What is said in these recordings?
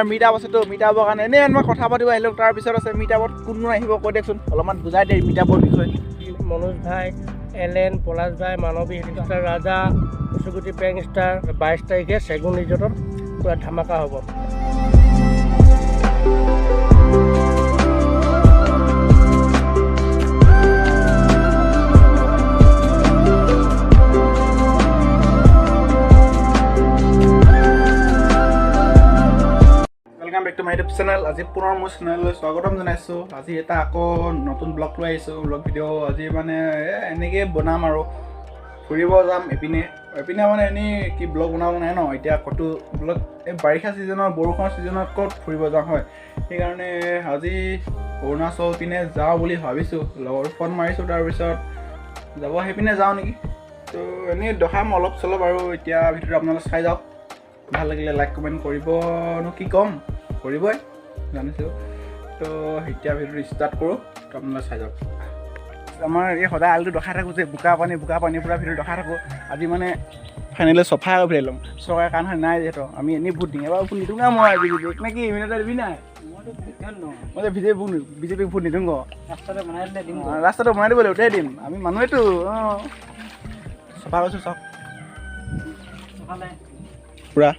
Meat up আছেতো meat আপৰ কাৰণে এনেই মই কথা পাতিব আহিলোঁ তাৰপিছত আছে মিট আপত কোন কোন আহিব কৈ দিয়কচোন অলপমান বুজাই দিয়ে মিট আপৰ বিষয়ে মনোজ ভাই এলেন পলাশ ভাই মানৱী হেলিকপ্টাৰ ৰাজা কচুগুটি পেং ষ্টাৰ 22 তাৰিখে চেগুন ৰিজৰ্টত পূৰা ধামাকা হ'ব। Welcome back to my YouTube channel आज पुनः मोर चैनल स्वागतम जनाइছোঁ আজি এটা আকৌ নতুন ব্লগ লৈ আহিছোঁ ব্লগ ভিডিঅ' আজি মানে এনেকৈ বনাম আৰু ফুৰিব যাম এপিনে মানে এনেই কি ব্লগ বনাব নাই ন এতিয়া ক'তো ব্লগ এই বাৰিষা ছিজনৰ বৰষুণৰ ছিজনত ক'ত ফুৰিব যাওঁ হয় সেইকাৰণে আজি অৰুণাচল পিনে যাওঁ বুলি ভাবিছোঁ লগৰ ফোন মাৰিছোঁ তাৰপিছত যাব সেইপিনে যাওঁ নেকি তো এনেই দেখাম অলপ চলপ আৰু এতিয়া ভিডিঅ'টো আপোনালোকে চাই যাওক ভাল লাগিলে লাইক কমেণ্ট কৰিবনো কি ক'ম কৰিবই জানিছোঁ তো এতিয়া ভিডিঅ'টো ষ্টাৰ্ট কৰোঁ তো আপোনালোকে চাই যাওক আমাৰ এই সদায় আলটো দেখাই থাকোঁ যে বোকা পানী পূৰা ভিডিঅ' দেখাই থাকোঁ আজি মানে ফাইনেলি চফা কৰি ফেৰি ল'ম চৰকাৰে কাণ নাই যিহেতু আমি এনেই ভোট দিম এবাৰ ভোট নিদিওঁ মই আজি ভিডিঅ'ত নে কি ইমিনেটাৰ দিবি নাই মই যে বিজেপিক ভোট নিদিওঁ ৰাস্তাটো বনাই দিব লাগিব উঠাই দিম আমি মানুহেতো অঁ চফা কৰিছোঁ চাওক পূৰা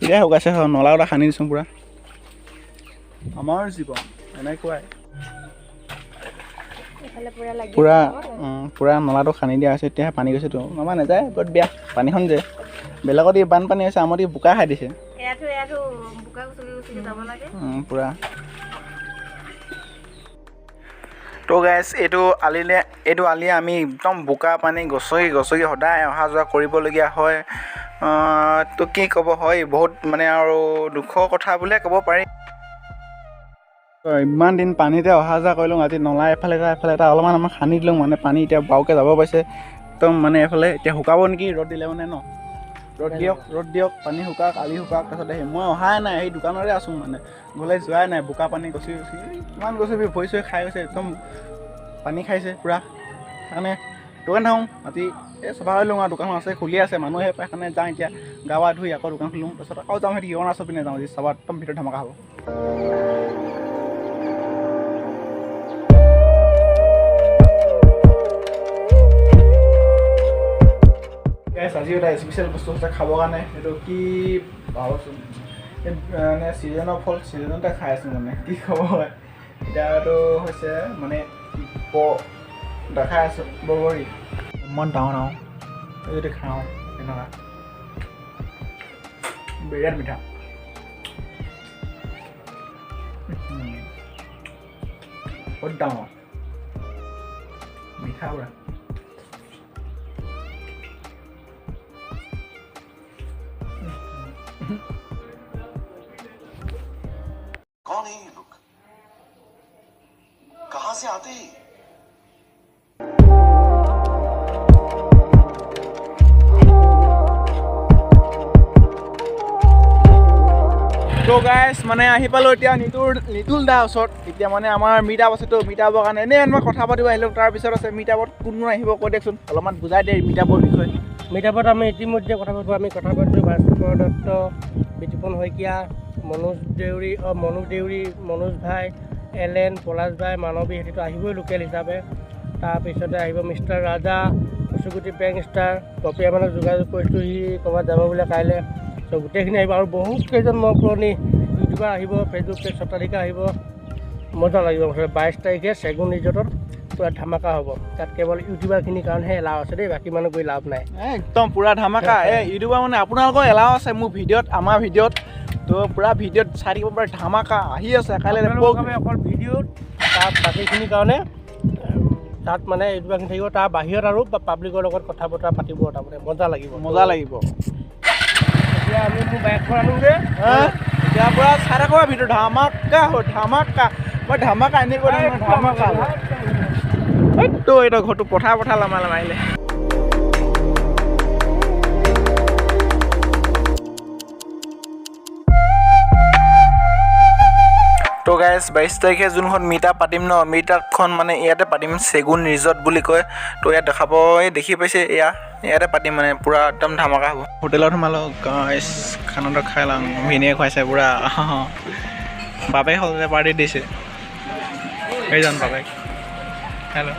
এতিয়া শুকাইছে নলা এটা খান্দি দিছোঁ পূৰা আমাৰ জীৱন এনেকুৱাই পূৰা নলাটো খান্দি দিয়া হৈছে এতিয়া পানী গৈছেতো আমাৰ নাযায় বহুত বেয়া পানীখন যে বেলেগত এই বানপানী হৈছে আমাৰ এই বোকা খাই দিছে পূৰা তো গাইছ এইটো আলিয়ে আমি একদম বোকা পানী গছকি সদায় অহা যোৱা কৰিবলগীয়া হয় তো কি ক'ব হয় বহুত মানে আৰু দুখৰ কথা বুলিয়ে ক'ব পাৰি ইমান দিন পানীতে অহা যোৱা কৰিলোঁ আজি নলা এফালে এটা অলপমান আমাৰ খান্দি দিলোঁ মানে পানী এতিয়া বাৰুকৈ যাব পাইছে একদম মানে এফালে এতিয়া শুকাব নেকি ৰ'দ দিলে মানে ন ৰ'দ দিয়ক পানী শুকাওক আলি শুকাওক তাৰপিছত আহি মই অহাই নাই সেই দোকানতে আছোঁ মানে গ'লে যোৱাই নাই বোকা পানী গছি কিমান গছি ভৰি চৰি খাই গৈছে একদম পানী খাইছে পূৰা সেইকাৰণে দোকান থাকোঁ আজি এই চফা হৈ লওঁ আৰু দোকানখন আছে খুলি আছে মানুহে সেইকাৰণে যাওঁ এতিয়া গা পা ধুই আকৌ দোকান খোলোঁ তাৰপিছত আকৌ যাওঁ সেইটো অৰুণাচল পিনে যাওঁ আজি চাবা একদম ভিতৰত ধামাকা হ'ব আজি এটা স্পেচিয়েল বস্তু হৈছে খাবৰ কাৰণে এইটো কি ভাবচোন মানে ছিজনৰ ফল ছিজনতে খাই আছোঁ মানে কি খাব হয় এতিয়া এইটো হৈছে মানে দেখাই আছোঁ বগৰী ইমান ডাঙৰ যদি খাওঁ এনেকুৱা বিৰাট মিঠা বহুত ডাঙৰ মিঠা পূৰা कौन है ये लोग कहां से आते हैं তো গাইছ মানে আহি পালোঁ এতিয়া নিতুল দাৰ ওচৰত এতিয়া মানে আমাৰ মিট আপ আছেতো মিট আপৰ কাৰণে এনেই মই কথা পাতিব আহিলোঁ তাৰপিছত আছে মিট আপত কোন কোন আহিব কৈ দিয়কচোন অলপমান বুজাই দিয়ে মিট আপৰ বিষয়ে মিট আপত আমি ইতিমধ্যে কথা পাতিলোঁ ভাস্কৰ দত্ত বিতুপন শইকীয়া মনোজ দেউৰী মনোজ ভাই এলেন পলাশ ভাই মানৱী হেতিটো আহিবই লোকেল হিচাপে তাৰপিছতে আহিব মিষ্টাৰ ৰাজা কচুগুটি পেং ষ্টাৰ পপিয়া মানুহক যোগাযোগ কৰিছোঁ সি ক'ৰবাত যাব বোলে কাইলৈ ত' গোটেইখিনি আহিব আৰু বহুত কেইজন মোৰ পুৰণি ইউটিউবাৰ আহিব ফেচবুক পেজ স্বত্বাধিকাৰ আহিব মজা লাগিব 22 তাৰিখে চেগুন ৰিজৰ্টত পূৰা ধামাকা হ'ব তাত কেৱল ইউটিউবাৰখিনিৰ কাৰণেহে এলাও আছে দেই বাকী মানুহ গৈ লাভ নাই একদম পূৰা ধামাকা এই ইউটিউবাৰ মানে আপোনালোকৰ এলাও আছে মোৰ ভিডিঅ'ত আমাৰ ভিডিঅ'ত তো পূৰা ভিডিঅ'ত চাই থাকিব পাৰে ধামাকা আহি আছে কাইলৈ অকল ভিডিঅ'ত তাত বাকীখিনিৰ কাৰণে তাত মানে ইউটিউবাৰখিনি থাকিব তাৰ বাহিৰত আৰু পাব্লিকৰ লগত কথা বতৰা পাতিব তাৰমানে মজা লাগিব এতিয়া আমি মোৰ বাইকখন আনোগৈ এতিয়া পূৰা চাই থাকোঁ ভিডিঅ' ধামাকা মই ধামাকা এনেই কৈ ধামাকা তো এইটো ঘৰটো পথাৰ লামাইলে তো গাইজ 22 তাৰিখে যোনখন মিট আপ পাতিম ন মিট আপখন মানে ইয়াতে পাতিম চেগুন ৰিজৰ্ট বুলি কয় তো ইয়াত দেখাব দেখি পাইছে এয়া ইয়াতে পাতিম মানে পূৰা একদম ধামাকা হ'ব। হোটেলত সোমালোঁ গাইছ, খানাটো খাই লওঁ। ভিনিয়ে খুৱাইছে পূৰা বাপেক হ'ল যে পাৰ্টি দিছে। এইজন বাপেক। হেল্ল'।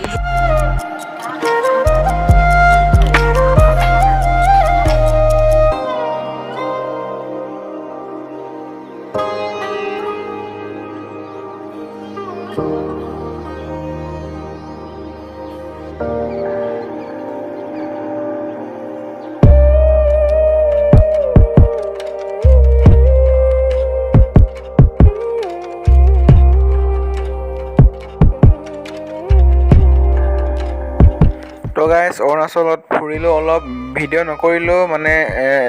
তো গাইজ অৰুণাচলত ফুৰিলোঁ অলপ, ভিডিঅ' নকৰিলোঁ মানে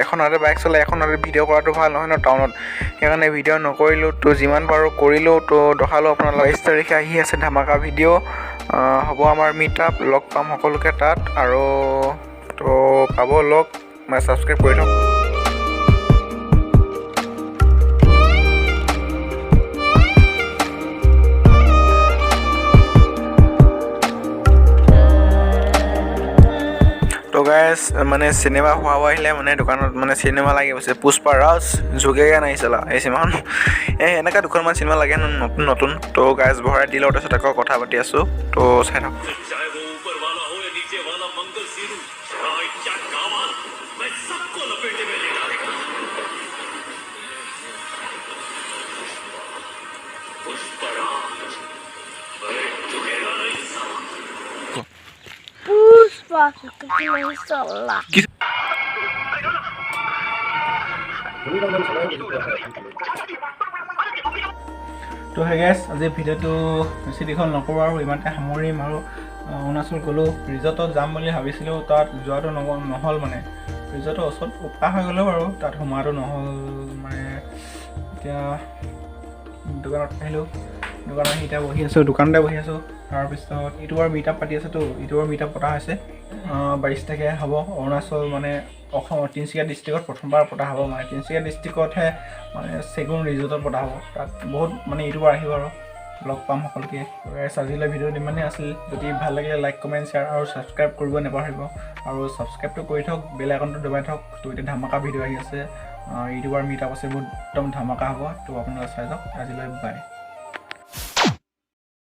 এখন হাতে বাইক চলাই এখন হাতে ভিডিঅ' কৰাটো ভাল নহয় ন টাউনত, সেইকাৰণে ভিডিঅ' নকৰিলোঁ। তো যিমান পাৰোঁ কৰিলোঁ। তো দেখালোঁ আপোনালোক 22 তাৰিখে আহি আছে ধামাকা ভিডিঅ' হ'ব আমাৰ মিট আপ, লগ পাম সকলোকে তাত। আৰু তো পাব লগ, মানে ছাবস্ক্ৰাইব কৰি থওক। তো গাইজ মানে চিনেমা হোৱাব আহিলে মানে দোকানত মানে চিনেমা লাগি গৈছে, পুষ্পা ৰাজ জোগেগা নাই চলা এই চিনেমাখন। এনেকুৱা দুখনমান চিনেমা লাগে নতুন নতুন। তো গাইজ ভৰাই দিলোঁ, তাৰপিছত আকৌ কথা পাতি আছোঁ। তো চাই থাকক। चाहे वो ऊपर वाला हो या नीचे वाला मंगल सीरू, क्या कामाल, मैं सबको लपेटे में ले डालेगा। पुष्पराज, मैं झुकेगा नहीं साला। Puspa seperti salah. তো হে গাইছ, আজি ভিডিঅ'টো বেছি দীঘল নকৰোঁ আৰু ইমানতে সামৰিম। আৰু অৰুণাচল গ'লোঁ, ৰিজৰ্টত যাম বুলি ভাবিছিলোঁ, তাত যোৱাটো নহ'ল মানে। ৰিজৰ্টৰ ওচৰত উপাহ হৈ গ'লেও বাৰু তাত সোমোৱাটো নহ'ল মানে। এতিয়া দোকানত আহিলোঁ, দোকানত আহি এতিয়া বহি আছোঁ, দোকানতে বহি আছোঁ। তাৰপিছত ইউটিউবৰ মিট আপ পাতি আছেতো, ইউটিউবৰ মিট আপ পতা হৈছে 22 তাৰিখে হ'ব। অৰুণাচল মানে অসম তিনিচুকীয়া ডিষ্ট্ৰিক্টত প্ৰথমবাৰ পতা হ'ব মানে। তিনিচুকীয়া ডিষ্ট্ৰিক্টতহে মানে চেগুন ৰিজৰ্টত পতা হ'ব। তাত বহুত মানে ইউটিউবাৰ আহিব আৰু লগ পাম সকলোকে। আজিলৈ ভিডিঅ'ত ইমানেই আছিল। যদি ভাল লাগিলে লাইক, কমেণ্ট, শ্বেয়াৰ আৰু ছাবস্ক্ৰাইব কৰিব নাপাহৰিব। আৰু ছাবস্ক্ৰাইবটো কৰি থওক, বেল আইকনটো দবাই থওক। তো এতিয়া ধামাকা ভিডিঅ' আহি আছে, ইউটিউবাৰ মিট আপ আছে, বহুত একদম ধামাকা হ'ব। তো আপোনালোকে চাই যাওক। আজিলৈ বাই।